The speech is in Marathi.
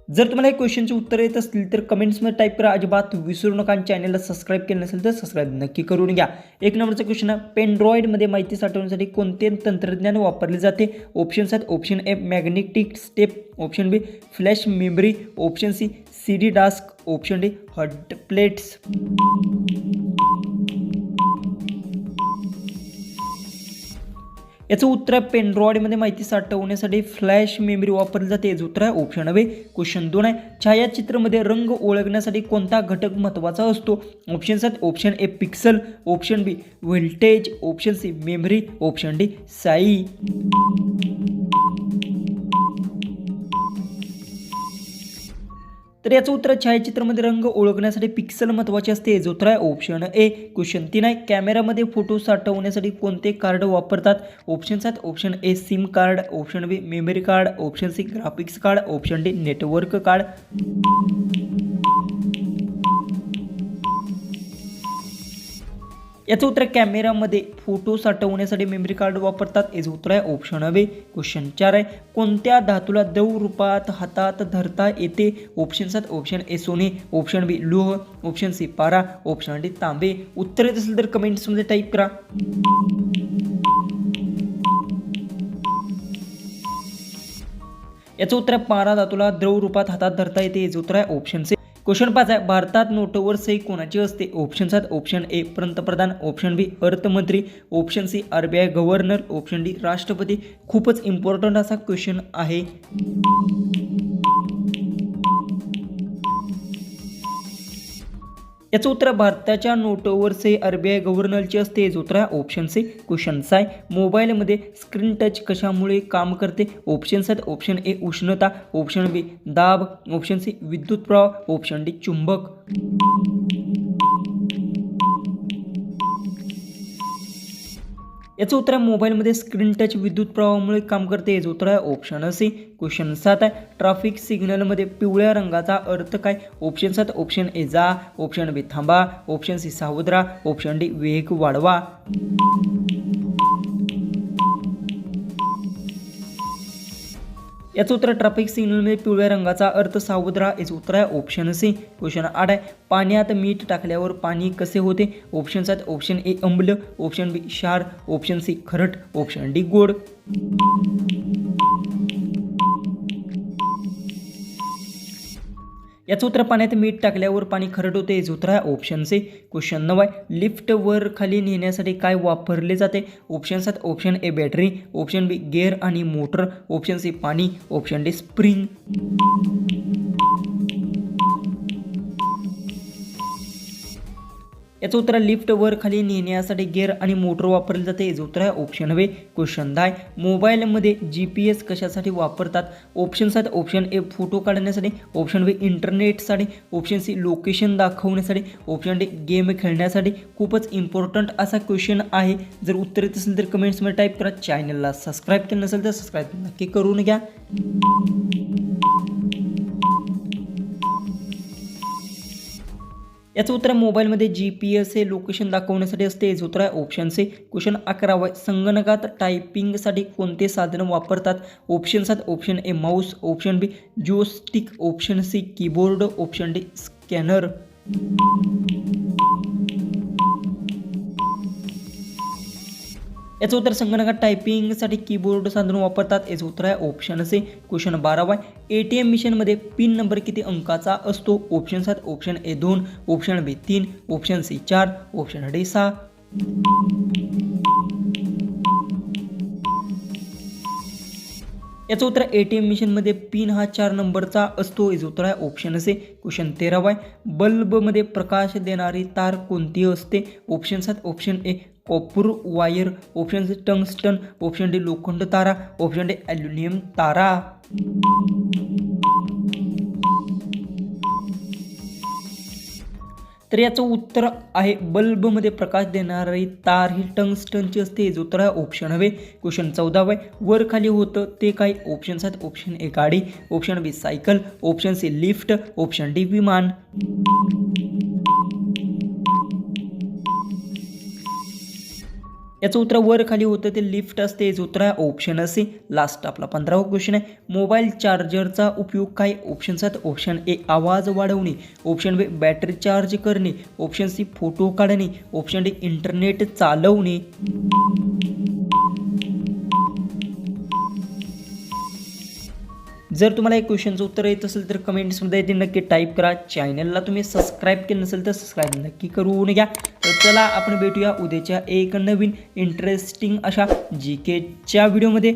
जर तुम्हाला या क्वेश्चनचे उत्तर येत असतील तर कमेंट्समध्ये टाईप करा, अजिबात विसरू नका. आणि चॅनलला सबस्क्राईब केलं नसेल तर सबस्क्राईब नक्की करून घ्या. 1 नंबरचा क्वेश्चन आहे, पेनड्रॉइडमध्ये माहिती साठवण्यासाठी कोणते तंत्रज्ञान वापरले जाते? ऑप्शन्स आहेत, option A magnetic step, option B flash memory, option C CD disk, option D hot plates. याचं उत्तर आहे पेनड्रॉइडमध्ये माहिती साठवण्यासाठी फ्लॅश मेमरी वापरली जाते. याचं उत्तर आहे ऑप्शन बी. क्वेश्चन 2 आहे, छायाचित्रामध्ये रंग ओळखण्यासाठी कोणता घटक महत्त्वाचा असतो? ऑप्शन्स आहेत, option A pixel, option B voltage, option C memory, option D साई. तर याचं उत्तर छायाचित्रामध्ये रंग ओळखण्यासाठी पिक्सल महत्त्वाचे असते. याचं उत्तर आहे ऑप्शन ए. क्वेश्चन 3 आहे, कॅमेरामध्ये फोटो साठवण्यासाठी कोणते कार्ड वापरतात? ऑप्शन्स आहेत, option A SIM card, option B memory card, option C graphics card, option D network card. याचं उत्तर कॅमेरामध्ये फोटो साठवण्यासाठी मेमरी कार्ड वापरतात. याचं उत्तर आहे ऑप्शन बी. क्वेश्चन 4 आहे, कोणत्या धातूला द्रव रूपात हातात धरता येते? ऑप्शन्स आहेत, ऑप्शन ए सोने, ऑप्शन बी लोह, ऑप्शन सी पारा, ऑप्शन डी तांबे. उत्तर येत असेल तर कमेंट्समध्ये टाईप करा. याचं उत्तर पारा धातूला द्रव रूपात हातात धरता येते. याचं उत्तर आहे ऑप्शन सी. क्वेश्चन 5 आहे, भारतात नोटवर सही कोणाची असते? ऑप्शन्स आहेत, ऑप्शन ए पंतप्रधान, ऑप्शन बी अर्थमंत्री, option C RBI governor, option D राष्ट्रपती. खूपच इम्पॉर्टंट असा क्वेश्चन आहे. याचं उत्तर भारताच्या नोटवर सही RBI गव्हर्नरची असते. याचं उत्तर आहे ऑप्शन सी. क्वेश्चन 6 आहे, मोबाईलमध्ये स्क्रीन टच कशामुळे काम करते? ऑप्शन्स आहेत, ऑप्शन ए उष्णता, ऑप्शन बी दाब, ऑप्शन सी विद्युत प्रवाह, ऑप्शन डी चुंबक. याचं उत्तर आहे मोबाईलमध्ये स्क्रीन टच विद्युत प्रवाहामुळे काम करते. याचं उत्तर आहे ऑप्शन सी. क्वेश्चन 7 आहे, ट्रॅफिक सिग्नलमध्ये पिवळ्या रंगाचा अर्थ काय? ऑप्शन्स आहेत, ऑप्शन ए जा, ऑप्शन बी थांबा, ऑप्शन सी सावध राहा, ऑप्शन डी वेग वाढवा. याचं उत्तर ट्रॅफिक सिग्नलमध्ये पिवळ्या रंगाचा अर्थ सावध राहा. याचं उत्तर आहे ऑप्शन सी. क्वेश्चन 8 आहे, पाण्यात मीठ टाकल्यावर पाणी कसे होते? ऑप्शन्स आहेत, ऑप्शन ए आंबलं, ऑप्शन बी क्षार, ऑप्शन सी खरट, ऑप्शन डी गोड. याचं उत्तर पाण्यात मीठ टाकल्यावर पाणी खरट होते. याचं उत्तर आहे ऑप्शन सी. क्वेश्चन 9 आहे, लिफ्ट वर खाली नेण्यासाठी काय वापरले जाते? ऑप्शन्स आहेत, option A battery, option B gear आणि मोटर, ऑप्शन सी पाणी, ऑप्शन डी स्प्रिंग. याचं उत्तर लिफ्ट वर खाली नेण्यासाठी गिअर आणि मोटर वापरले जाते. याचं उत्तर आहे ऑप्शन बी. क्वेश्चन 10, मोबाईलमध्ये GPS कशासाठी वापरतात? ऑप्शन्स आहेत, ऑप्शन ए फोटो काढण्यासाठी, ऑप्शन बी इंटरनेटसाठी, ऑप्शन सी लोकेशन दाखवण्यासाठी, ऑप्शन डी गेम खेळण्यासाठी. खूपच इम्पॉर्टंट असा क्वेश्चन आहे. जर उत्तर येत असेल तर कमेंट्समध्ये टाईप करा. चॅनलला सबस्क्राईब केलं नसेल तर सबस्क्राईब नक्की करून घ्या. याचं उत्तर मोबाईलमध्ये GPS हे लोकेशन दाखवण्यासाठी असते. याचं उत्तर आहे ऑप्शन सी. क्वेश्चन 11, संगणकात टायपिंगसाठी कोणते साधन वापरतात? ऑप्शन्स आहेत, option A mouse, option B joystick, option C keyboard, option D scanner. याचं उत्तर संगणकात टायपिंगसाठी कीबोर्ड साधन वापरतात. याचं उत्तर आहे ऑप्शन सी. क्वेश्चन 12, ATM मशीनमध्ये पिन नंबर किती अंकाचा असतो? ऑप्शन्स आहेत, option A 2, option B 3, option C 4, option D 6. याचं उत्तर ATM मशीनमध्ये पिन हा 4 नंबरचा असतो. याचं उत्तर आहे ऑप्शन सी. क्वेश्चन 13, बल्बमध्ये प्रकाश देणारी तार कोणती असते? ऑप्शन्स आहेत, option A copper wire, option C tungsten, option D लोखंड तारा, ऑप्शन डी ॲल्युमिनियम तारा. तर याचं उत्तर आहे बल्बमध्ये प्रकाश देणारी तार ही टंगस्टनची असते. याचं उत्तर आहे ऑप्शन बी. क्वेश्चन 14, वर खाली होतं ते काय? ऑप्शन्स आहेत, ऑप्शन ए गाडी, option B cycle, option C lift, option D विमान. याचं उत्तर वर खाली होतं ते लिफ्ट असते. याचं उत्तर आहे ऑप्शन सी. लास्ट आपला 15वा क्वेश्चन आहे. मोबाईल चार्जरचा उपयोग काय? ऑप्शन 7 ऑप्शन ए आवाज वाढवणे, ऑप्शन बी बॅटरी चार्ज करणे, ऑप्शन सी फोटो काढणे, ऑप्शन डी इंटरनेट चालवणे. जर तुम्हाला एक क्वेश्चनचं उत्तर येत असेल तर कमेंट्समध्ये ते नक्की टाईप करा. चॅनलला तुम्ही सबस्क्राईब केलं नसेल तर सबस्क्राईब नक्की करून घ्या. तर चला आपण भेटूया उद्याच्या एक नवीन इंटरेस्टिंग अशा GKच्या व्हिडिओमध्ये.